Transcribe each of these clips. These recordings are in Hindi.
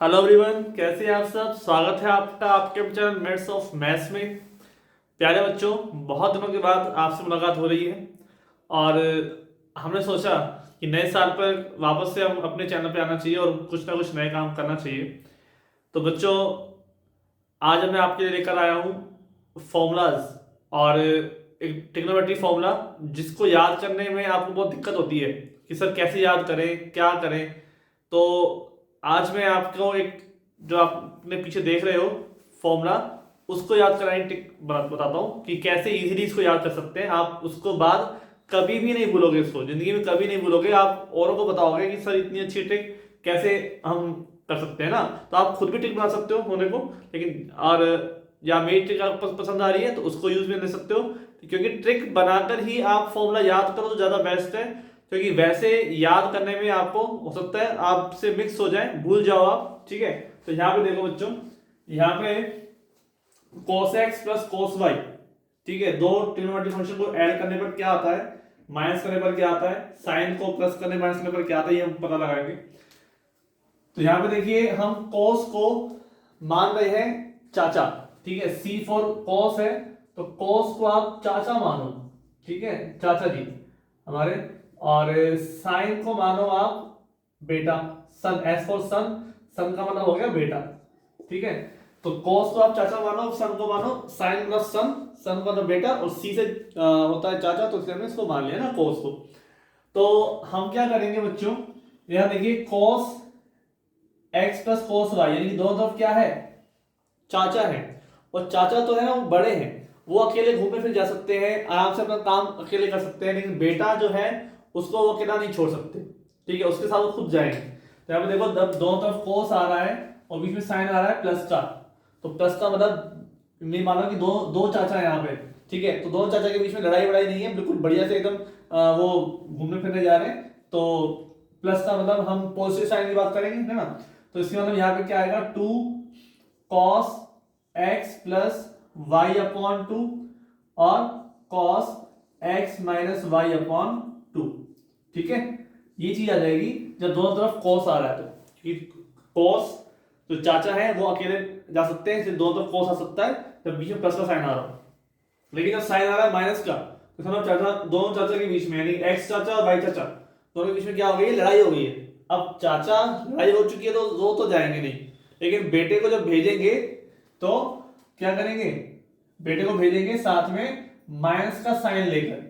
हेलो एवरीवन, कैसे हैं आप सब। स्वागत है आपका आपके चैनल मेट्स ऑफ मैथ्स में। प्यारे बच्चों, बहुत दिनों के बाद आपसे मुलाकात हो रही है और हमने सोचा कि नए साल पर वापस से हम अपने चैनल पे आना चाहिए और कुछ ना कुछ नए काम करना चाहिए। तो बच्चों, आज मैं आपके लिए लेकर आया हूँ फॉर्मूलाज और एक ट्रिग्नोमेट्री फॉर्मूला जिसको याद करने में आपको बहुत दिक्कत होती है कि सर कैसे याद करें, क्या करें। तो आज मैं आपको एक जो आप अपने पीछे देख रहे हो फॉर्मूला, उसको याद कराने टिक बताता हूँ कि कैसे इजीली इसको याद कर सकते हैं। आप उसको बाद कभी भी नहीं भूलोगे, इसको जिंदगी में कभी नहीं भूलोगे। आप औरों को बताओगे कि सर इतनी अच्छी ट्रिक कैसे हम कर सकते हैं ना। तो आप खुद भी ट्रिक बना सकते हो होने को, लेकिन और या मेरी ट्रिक आपको पसंद आ रही है तो उसको यूज में ले सकते हो, क्योंकि ट्रिक बनाकर ही आप फॉर्मूला याद करो तो ज़्यादा बेस्ट है। क्योंकि वैसे याद करने में आपको हो सकता है आपसे मिक्स हो जाए, भूल जाओ आप। ठीक है, तो यहाँ पे देखो बच्चों, यहाँ पे cos x plus cos y, ठीक है, दो ट्रिग्नोमेट्रिक फंक्शन को ऐड करने पर क्या आता है, माइनस करने पर क्या आता है, साइन को प्लस करने माइनस करने पर क्या आता है, ये हम पता लगाएंगे। तो यहाँ पे देखिए, हम cos को मान रहे हैं चाचा। ठीक है, c फॉर cos है, तो cos को आप चाचा मानो। ठीक है, चाचा जी हमारे। और साइन को मानो आप बेटा, सन, एस फॉर सन, सन का मतलब हो गया बेटा। ठीक है, तो cos को आप चाचा मानो, सन को मानो साइन प्लस सन, सन का मतलब बेटा, और c से होता है चाचा, तो इसलिए हमने इसको मान लिया ना cos को। तो हम क्या करेंगे बच्चों, यहां देखिए cos x plus cos y, यानी कि दोनों तरफ क्या है, चाचा है। और चाचा तो है ना, वो बड़े हैं, वो अकेले घूमने फिर जा सकते हैं, आराम से अपना काम अकेले कर सकते हैं, लेकिन बेटा जो है उसको वो अकेला नहीं छोड़ सकते। ठीक है, उसके साथ वो खुद जाएंगे। तो यहाँ पे देखो, दोनों तरफ cos आ रहा है और बीच में साइन आ रहा है प्लस का, तो प्लस का मतलब नहीं माना कि दो दो चाचा है यहाँ पे। ठीक है, तो दोनों चाचा के बीच में लड़ाई वड़ाई नहीं है, बिल्कुल बढ़िया से एकदम वो घूमने फिरने जा रहे हैं। तो प्लस का मतलब हम पॉजिटिव साइन की बात करेंगे, है ना। तो इसका मतलब यहाँ पे क्या आएगा, 2 cos x plus Y upon 2 और cos x minus Y upon 2। ठीक है, ये चीज आ जाएगी जब दोनों तरफ cos आ रहा है। तो cos जो चाचा है वो अकेले जा सकते हैं, सिर्फ दोनों तरफ cos आ सकता है जब बीच में प्लस का साइन आ रहा हो। लेकिन जब साइन आ रहा है माइनस का, तो समझो चाचा, दोनों चाचा के बीच में, यानी एक्स चाचा और वाई चाचा, दोनों के बीच में क्या हो गई है, लड़ाई हो गई है। अब चाचा, लड़ाई हो चुकी है तो वो तो जाएंगे नहीं, लेकिन बेटे को जब भेजेंगे तो क्या करेंगे, बेटे को भेजेंगे साथ में माइनस का साइन लेकर।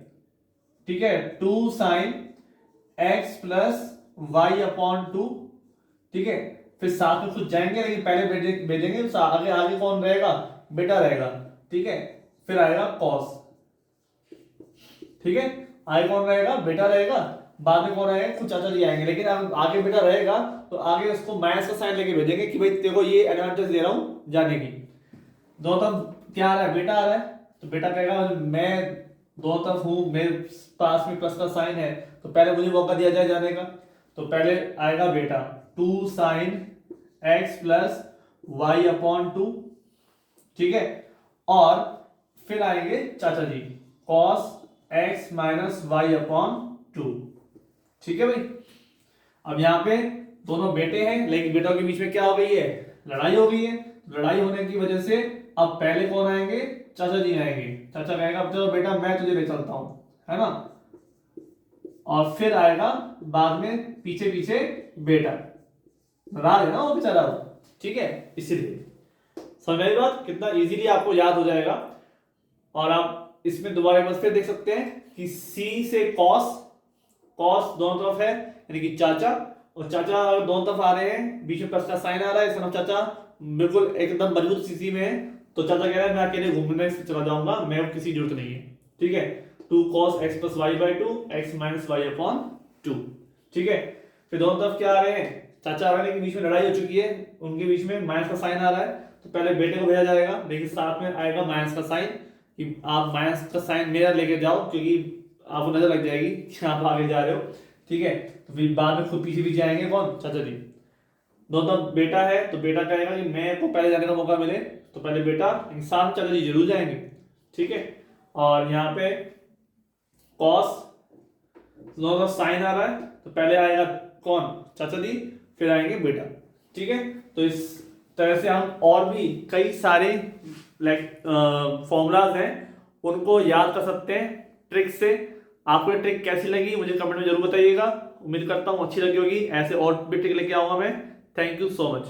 ठीक है, 2 sin x plus Y upon 2। ठीक है, फिर साथ में खुद जाएंगे, लेकिन पहले भेजेंगे तो आगे आगे कौन रहेगा, बेटा रहेगा। ठीक है, फिर आएगा cos। ठीक है, आगे कौन रहेगा, बेटा रहेगा, बाद में कौन आएगा, कुछ चाचा जी आएंगे, लेकिन अब आगे बेटा रहेगा तो आगे उसको माइनस का साइन लेके भेजेंगे कि भाई तेरे को ये एडवांटेज दे रहा हूं जाने की। दोनों तरफ क्या आ रहा है, बेटा आ रहा है, तो बेटा कहेगा मैं दोनों तरफ हूं, मेरे पास में प्लस का साइन है, तो पहले मुझे मौका दिया जाए जाने का। तो पहले आएगा बेटा, 2 sin x plus Y upon 2। ठीक है, और फिर आएंगे चाचा जी, cos x minus Y upon 2। ठीक है भाई, अब यहाँ पे दोनों बेटे हैं, लेकिन बेटों के बीच में क्या हो गई है, लड़ाई हो गई है। लड़ाई होने की वजह से अब पहले कौन आएंगे, चाचा जी आएंगे। चाचा कहेगा अब चलो बेटा मैं तुझे ले चलता हूं, है ना। और फिर आएगा बाद में पीछे पीछे बेटा, नाराज है ना वो बेचारा वो। ठीक है, इसीलिए समझ में आई बात, कितना इजीली आपको याद हो जाएगा। और आप इसमें दोबारा एक बार फिर देख सकते हैं कि c से cos, cos दोनों तरफ है यानी कि चाचा, और चाचा दोनों तरफ आ रहे हैं, बीच में प्लस का साइन आ रहा है, इसका चाचा बिल्कुल एकदम मजबूत स्थिति में है। तो चाचा कह रहा है मैं अकेले घूमने से चला जाऊंगा, मैं किसी जरूरत नहीं है। ठीक है, 2 cos x plus Y by 2 X minus Y upon 2। ठीक है, फिर दोनों तरफ क्या आ रहे हैं, चाचा आ रहे हैं, लेकिन बीच में लड़ाई हो चुकी है, उनके बीच में माइनस का साइन आ रहा है, तो पहले बेटे को भेजा जाएगा, लेकिन साथ में आएगा माइनस का साइन कि आप माइनस का साइन मेरा लेके जाओ, क्योंकि आपको नजर लग जाएगी कि आप आगे जा रहे हो। ठीक है, तो फिर बाद में खुद पीछे पीछे आएंगे कौन, चाचा जी। दोनों बेटा है तो बेटा कहेगा कि मैं को पहले जाने का मौका मिले, तो पहले बेटा, लेकिन साथ चाचा जी जरूर जाएंगे। ठीक है, और यहाँ पे cos, दोनों तरफ साइन आ रहा है, तो पहले आएगा कौन, चाचा जी, फिर आएंगे बेटा। ठीक है, तो इस तरह से हम और भी कई सारे लाइक फॉर्मूलाज हैं उनको याद कर सकते हैं ट्रिक से। आपको ये ट्रिक कैसी लगी मुझे कमेंट में जरूर बताइएगा। उम्मीद करता हूँ अच्छी लगी होगी। ऐसे और भी ट्रिक लेके आऊंगा मैं। Thank you so much.